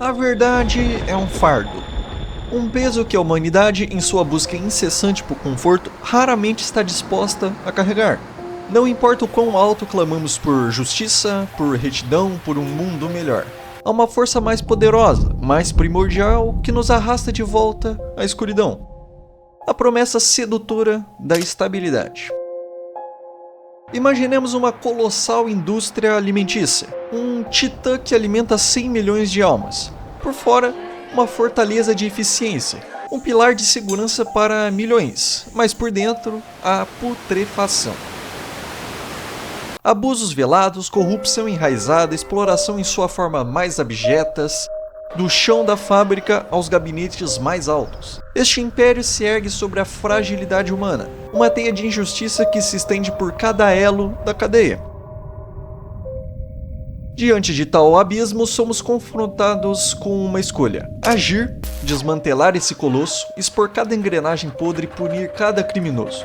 A verdade é um fardo. Um peso que a humanidade, em sua busca incessante por conforto, raramente está disposta a carregar. Não importa o quão alto clamamos por justiça, por retidão, por um mundo melhor. Há uma força mais poderosa, mais primordial, que nos arrasta de volta à escuridão. A promessa sedutora da estabilidade. Imaginemos uma colossal indústria alimentícia, um titã que alimenta 100 milhões de almas. Por fora, uma fortaleza de eficiência, um pilar de segurança para milhões, mas por dentro, a putrefação. Abusos velados, corrupção enraizada, exploração em sua forma mais abjetas, do chão da fábrica aos gabinetes mais altos. Este império se ergue sobre a fragilidade humana, uma teia de injustiça que se estende por cada elo da cadeia. Diante de tal abismo, somos confrontados com uma escolha: agir, desmantelar esse colosso, expor cada engrenagem podre e punir cada criminoso.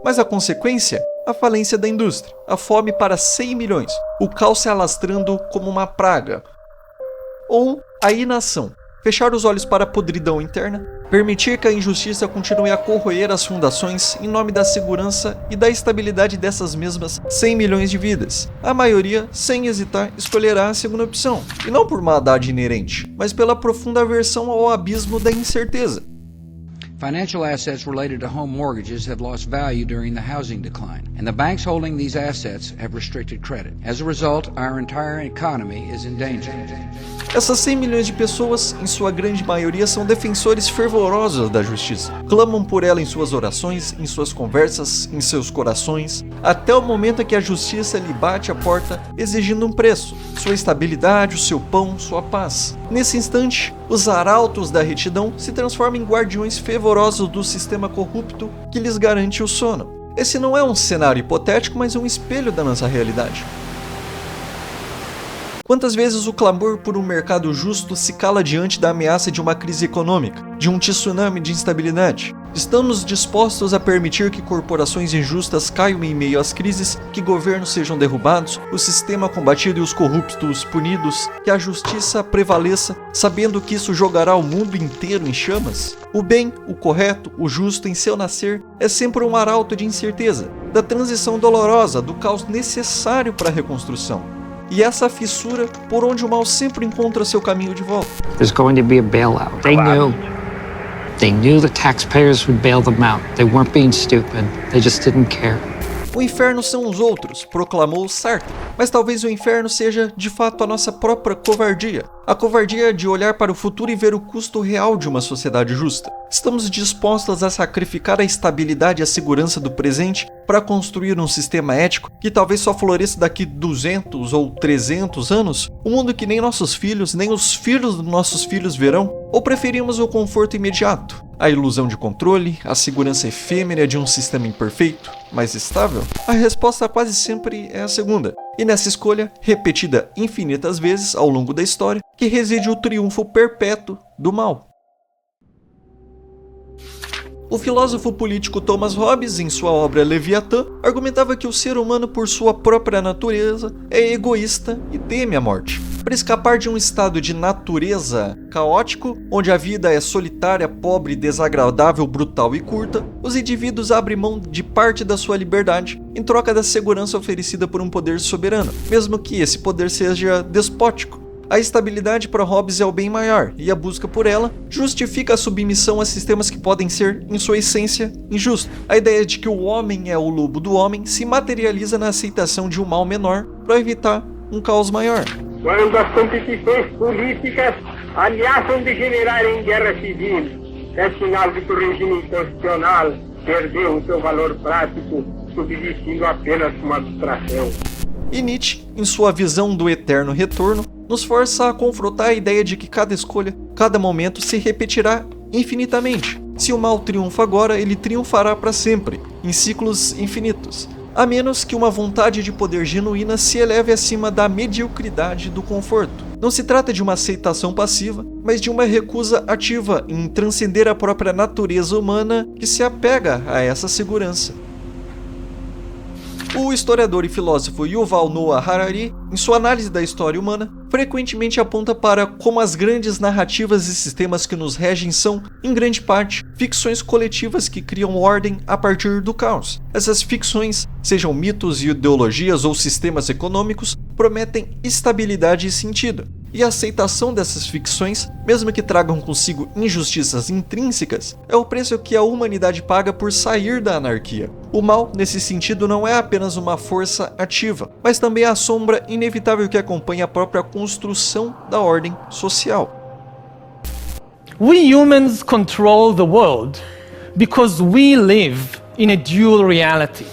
Mas a consequência? A falência da indústria, a fome para 100 milhões, o caos se alastrando como uma praga. Ou a inação, fechar os olhos para a podridão interna, permitir que a injustiça continue a corroer as fundações em nome da segurança e da estabilidade dessas mesmas 100 milhões de vidas. A maioria, sem hesitar, escolherá a segunda opção, e não por maldade inerente, mas pela profunda aversão ao abismo da incerteza. Financial assets related to home mortgages have lost value during the housing decline, and the banks holding these assets have restricted credit. As a result, our entire economy is in danger. Essas 100 milhões de pessoas, em sua grande maioria, são defensores fervorosos da justiça. Clamam por ela em suas orações, em suas conversas, em seus corações, até o momento em que a justiça lhe bate a porta exigindo um preço: sua estabilidade, o seu pão, sua paz. Nesse instante, os arautos da retidão se transformam em guardiões fervorosos do sistema corrupto que lhes garante o sono. Esse não é um cenário hipotético, mas um espelho da nossa realidade. Quantas vezes o clamor por um mercado justo se cala diante da ameaça de uma crise econômica, de um tsunami de instabilidade? Estamos dispostos a permitir que corporações injustas caiam em meio às crises, que governos sejam derrubados, o sistema combatido e os corruptos punidos, que a justiça prevaleça, sabendo que isso jogará o mundo inteiro em chamas? O bem, o correto, o justo em seu nascer é sempre um arauto de incerteza, da transição dolorosa, do caos necessário para a reconstrução. E essa fissura por onde o mal sempre encontra seu caminho de volta. There's going to be a bailout. They knew the taxpayers would bail them out. They weren't being stupid. They just didn't care. O inferno são os outros, proclamou Sartre. Mas talvez o inferno seja, de fato, a nossa própria covardia. A covardia de olhar para o futuro e ver o custo real de uma sociedade justa. Estamos dispostos a sacrificar a estabilidade e a segurança do presente para construir um sistema ético que talvez só floresça daqui 200 ou 300 anos? Um mundo que nem nossos filhos, nem os filhos dos nossos filhos verão? Ou preferimos o conforto imediato? A ilusão de controle, a segurança efêmera de um sistema imperfeito, mas estável? A resposta quase sempre é a segunda. E nessa escolha, repetida infinitas vezes ao longo da história, que reside o triunfo perpétuo do mal. O filósofo político Thomas Hobbes, em sua obra Leviatã, argumentava que o ser humano, por sua própria natureza, é egoísta e teme a morte. Para escapar de um estado de natureza caótico, onde a vida é solitária, pobre, desagradável, brutal e curta, os indivíduos abrem mão de parte da sua liberdade em troca da segurança oferecida por um poder soberano, mesmo que esse poder seja despótico. A estabilidade para Hobbes é o bem maior, e a busca por ela justifica a submissão a sistemas que podem ser, em sua essência, injustos. A ideia de que o homem é o lobo do homem se materializa na aceitação de um mal menor para evitar um caos maior. Quando as competições políticas ameaçam degenerar em guerra civil, é sinal de que o regime constitucional perdeu o seu valor prático, subsistindo apenas uma abstração. E Nietzsche, em sua visão do eterno retorno, nos força a confrontar a ideia de que cada escolha, cada momento se repetirá infinitamente. Se o mal triunfa agora, ele triunfará para sempre, em ciclos infinitos, a menos que uma vontade de poder genuína se eleve acima da mediocridade do conforto. Não se trata de uma aceitação passiva, mas de uma recusa ativa em transcender a própria natureza humana que se apega a essa segurança. O historiador e filósofo Yuval Noah Harari, em sua análise da história humana, frequentemente aponta para como as grandes narrativas e sistemas que nos regem são, em grande parte, ficções coletivas que criam ordem a partir do caos. Essas ficções, sejam mitos e ideologias ou sistemas econômicos, prometem estabilidade e sentido. E a aceitação dessas ficções, mesmo que tragam consigo injustiças intrínsecas, é o preço que a humanidade paga por sair da anarquia. O mal, nesse sentido, não é apenas uma força ativa, mas também a sombra inevitável que acompanha a própria construção da ordem social. We humans control the world because we live in a dual reality.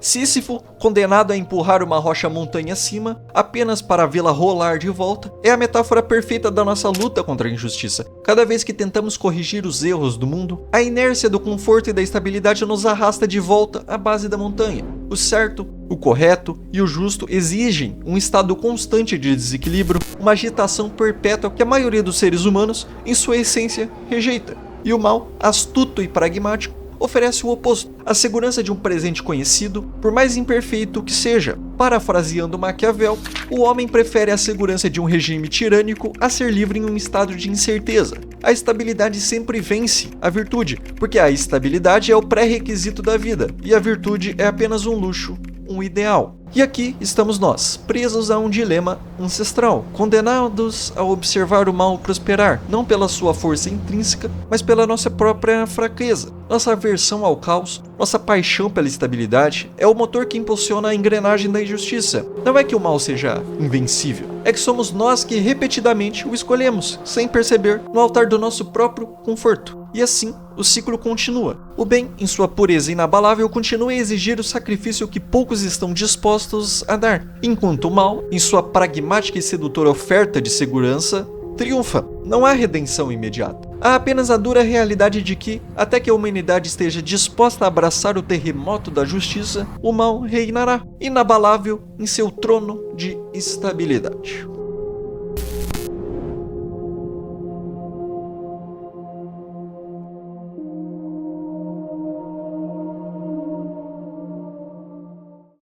Sísifo, condenado a empurrar uma rocha montanha acima, apenas para vê-la rolar de volta, é a metáfora perfeita da nossa luta contra a injustiça. Cada vez que tentamos corrigir os erros do mundo, a inércia do conforto e da estabilidade nos arrasta de volta à base da montanha. O certo, o correto e o justo exigem um estado constante de desequilíbrio, uma agitação perpétua que a maioria dos seres humanos, em sua essência, rejeita. E o mal, astuto e pragmático, oferece o oposto, a segurança de um presente conhecido, por mais imperfeito que seja. Parafraseando Maquiavel, o homem prefere a segurança de um regime tirânico a ser livre em um estado de incerteza. A estabilidade sempre vence a virtude, porque a estabilidade é o pré-requisito da vida, e a virtude é apenas um luxo, um ideal. E aqui estamos nós, presos a um dilema ancestral, condenados a observar o mal prosperar, não pela sua força intrínseca, mas pela nossa própria fraqueza. Nossa aversão ao caos, nossa paixão pela estabilidade, é o motor que impulsiona a engrenagem da injustiça. Não é que o mal seja invencível, é que somos nós que repetidamente o escolhemos, sem perceber, no altar do nosso próprio conforto. E assim, o ciclo continua. O bem, em sua pureza inabalável, continua a exigir o sacrifício que poucos estão dispostos a dar, enquanto o mal, em sua pragmática e sedutora oferta de segurança, triunfa. Não há redenção imediata. Há apenas a dura realidade de que, até que a humanidade esteja disposta a abraçar o terremoto da justiça, o mal reinará, inabalável em seu trono de estabilidade.